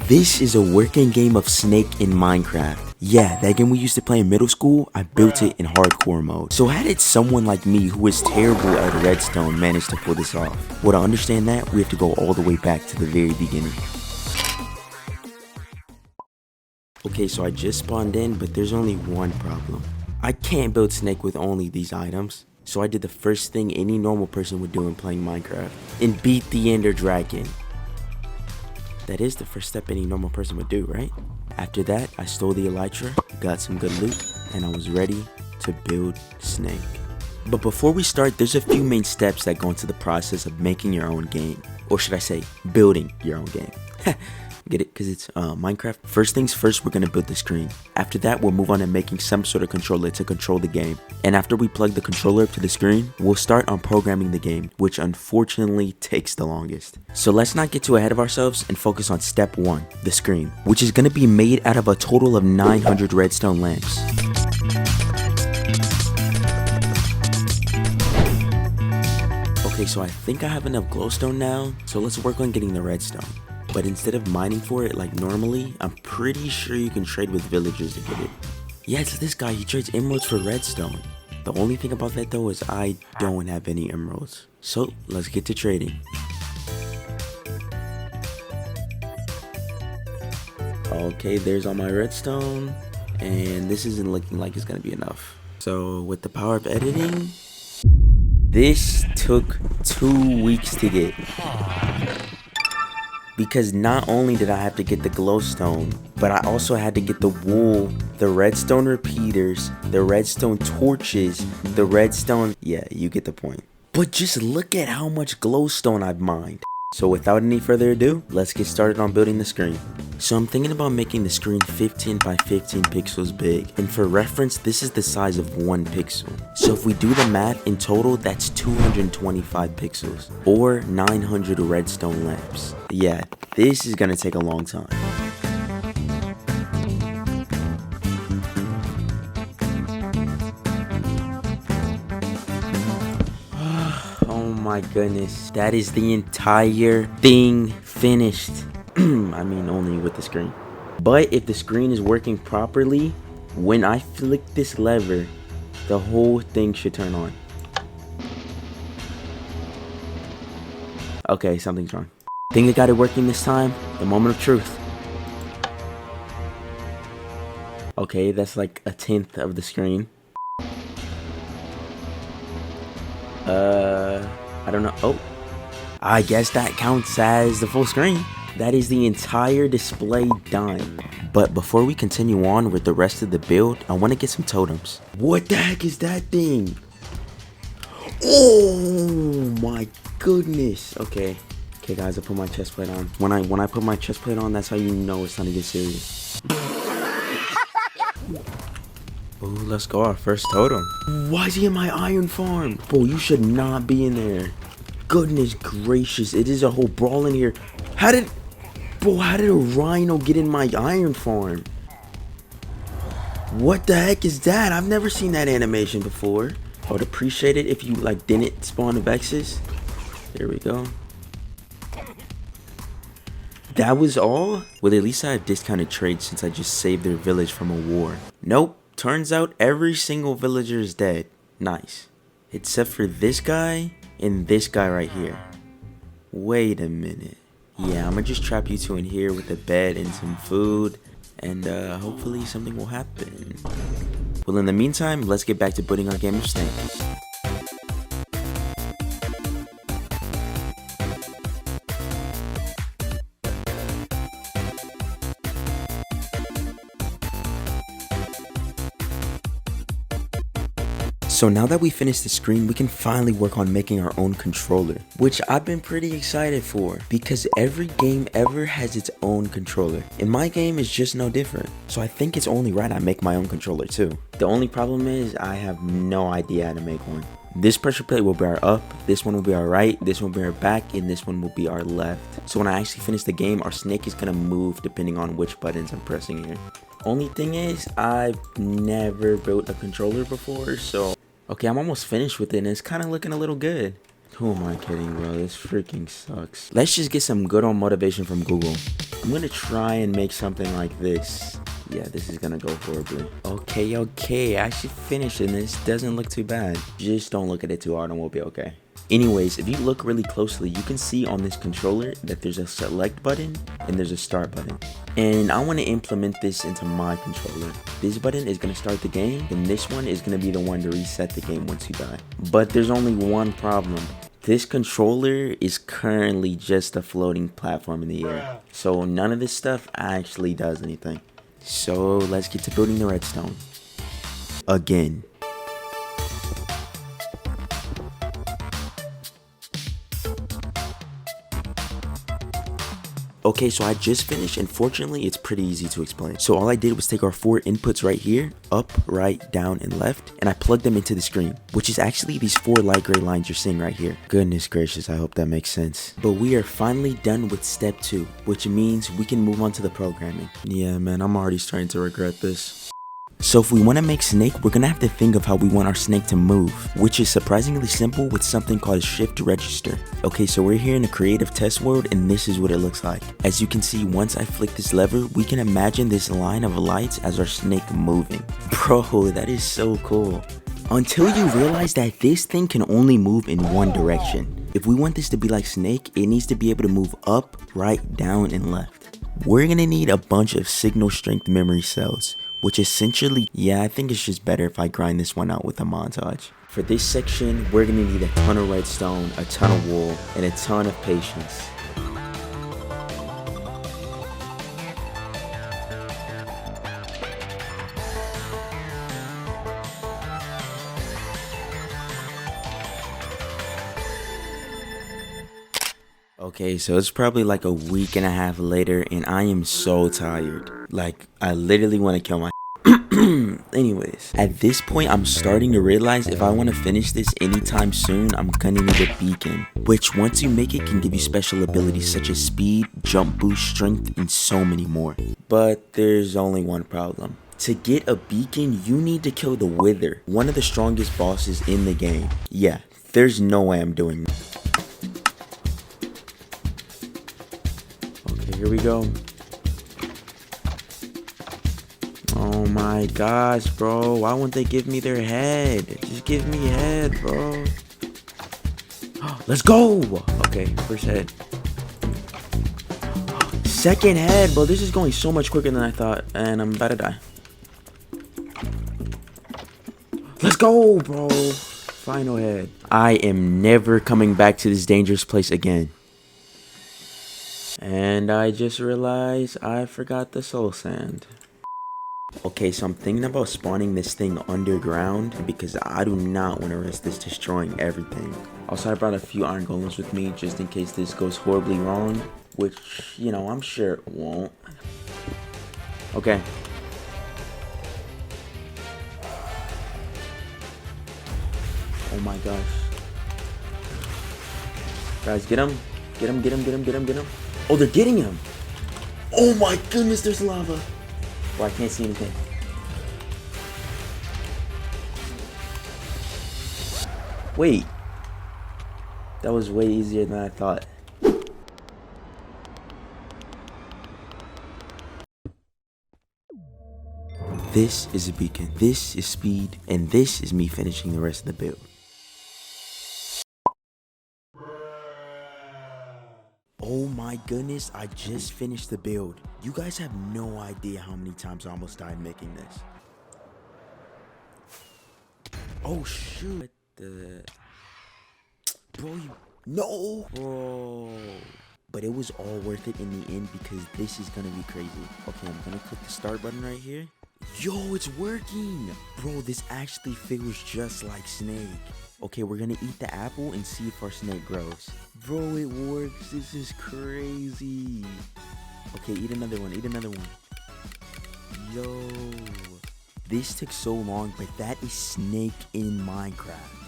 This is a working game of Snake in Minecraft. Yeah, that game we used to play in middle school, I built it in hardcore mode. So how did someone like me who is terrible at Redstone manage to pull this off? Well, to understand that, we have to go all the way back to the very beginning. Okay, so I just spawned in, but there's only one problem. I can't build Snake with only these items. So I did the first thing any normal person would do in playing Minecraft, and beat the Ender Dragon. That is the first step any normal person would do, right? After that, I stole the Elytra, got some good loot, and I was ready to build Snake. But before we start, there's a few main steps that go into the process of making your own game. Or should I say, building your own game. Get it? Because it's Minecraft. First things first, we're going to build the screen. After that, we'll move on to making some sort of controller to control the game. And after we plug the controller up to the screen, we'll start on programming the game, which unfortunately takes the longest. So let's not get too ahead of ourselves and focus on step 1, the screen, which is going to be made out of a total of 900 redstone lamps. Okay, so I think I have enough glowstone now, so let's work on getting the redstone. But instead of mining for it like normally, I'm pretty sure you can trade with villagers to get it. Yeah, it's this guy, he trades emeralds for redstone. The only thing about that though is I don't have any emeralds. So let's get to trading. Okay, there's all my redstone. And this isn't looking like it's gonna be enough. So with the power of editing, this took 2 weeks to get. Because not only did I have to get the glowstone, but I also had to get the wool, the redstone repeaters, the redstone torches, the redstone... Yeah, you get the point. But just look at how much glowstone I've mined. So without any further ado, let's get started on building the screen. So I'm thinking about making the screen 15 by 15 pixels big. And for reference, this is the size of 1 pixel. So if we do the math, in total, that's 225 pixels. Or 900 redstone lamps. Yeah, this is gonna take a long time. Oh my goodness, that is the entire thing finished. I mean, only with the screen. But if the screen is working properly, when I flick this lever, the whole thing should turn on. Okay, something's wrong. Think I got it working this time? The moment of truth. Okay, that's like a 1/10 of the screen. I don't know. Oh, I guess that counts as the full screen. That is the entire display done. But before we continue on with the rest of the build, I want to get some totems. What the heck is that thing? Oh my goodness. Okay, guys, I put my chest plate on. When I put my chest plate on, that's how you know it's time to get serious. Oh, let's go, our first totem. Why is he in my iron farm? Bro, you should not be in there. Goodness gracious, it is a whole brawl in here. How did a rhino get in my iron farm? What the heck is that? I've never seen that animation before. I would appreciate it if you like didn't spawn the Vexes. There we go. That was all? Well, at least I have discounted trades since I just saved their village from a war. Nope. Turns out every single villager is dead. Nice. Except for this guy and this guy right here. Wait a minute. Yeah, I'm gonna just trap you two in here with a bed and some food. And hopefully something will happen. Well, in the meantime, let's get back to building our game of Snake. So now that we finished the screen, we can finally work on making our own controller, which I've been pretty excited for because every game ever has its own controller, and my game is just no different. So I think it's only right I make my own controller too. The only problem is I have no idea how to make one. This pressure plate will be our up, this one will be our right, this one will be our back, and this one will be our left. So when I actually finish the game, our snake is gonna move depending on which buttons I'm pressing here. Only thing is, I've never built a controller before, so... Okay, I'm almost finished with it, and it's kind of looking a little good. Who am I kidding, bro? This freaking sucks. Let's just get some good old motivation from Google. I'm gonna try and make something like this. Yeah, this is gonna go horribly. Okay, I should finish and this doesn't look too bad. Just don't look at it too hard and we'll be okay. Anyways, if you look really closely, you can see on this controller that there's a select button and there's a start button. And I want to implement this into my controller. This button is going to start the game, and this one is going to be the one to reset the game once you die. But there's only one problem. This controller is currently just a floating platform in the air. So none of this stuff actually does anything. So let's get to building the redstone. Again. Okay, so I just finished, and fortunately it's pretty easy to explain. So all I did was take our 4 inputs right here, up, right, down, and left, and I plugged them into the screen, which is actually these 4 light gray lines you're seeing right here. Goodness gracious, I hope that makes sense. But we are finally done with step 2, which means we can move on to the programming. Yeah, man, I'm already starting to regret this. So if we want to make Snake, we're going to have to think of how we want our Snake to move, which is surprisingly simple with something called a shift register. Okay, so we're here in a creative test world, and this is what it looks like. As you can see, once I flick this lever, we can imagine this line of lights as our Snake moving. Bro, that is so cool. Until you realize that this thing can only move in one direction. If we want this to be like Snake, it needs to be able to move up, right, down, and left. We're going to need a bunch of signal strength memory cells, which essentially, yeah, I think it's just better if I grind this one out with a montage. For this section, we're gonna need a ton of redstone, a ton of wool, and a ton of patience. Okay, so it's probably like a week and a half later, and I am so tired. Like, I literally want to kill my anyways, at this point, I'm starting to realize if I want to finish this anytime soon, I'm gonna need a beacon, which once you make it can give you special abilities such as speed, jump boost, strength, and so many more. But there's only one problem. To get a beacon, you need to kill the Wither, one of the strongest bosses in the game. Yeah, there's no way I'm doing that. Okay, here we go. Oh my gosh, bro. Why won't they give me their head? Just give me head, bro. Let's go. Okay, first head. Second head, bro. This is going so much quicker than I thought. And I'm about to die. Let's go, bro. Final head. I am never coming back to this dangerous place again. And I just realized I forgot the soul sand. Okay, so I'm thinking about spawning this thing underground because I do not want to risk this destroying everything. Also, I brought a few iron golems with me just in case this goes horribly wrong, which, you know, I'm sure it won't. Okay. Oh my gosh. Guys, get him. Get him, get him, get him, get him, get him. Oh, they're getting him. Oh my goodness, there's lava. Oh, I can't see anything. Wait. That was way easier than I thought. This is a beacon, this is speed, and this is me finishing the rest of the build. Oh my goodness, I just finished the build. You guys have no idea how many times I almost died making this. Oh shoot. Bro, no! Bro. But it was all worth it in the end because this is gonna be crazy. Okay, I'm gonna click the start button right here. Yo, it's working! Bro, this actually feels just like Snake. Okay, we're gonna eat the apple and see if our snake grows. Bro, it works. This is crazy. Okay, eat another one. Eat another one. Yo. This took so long, but that is Snake in Minecraft.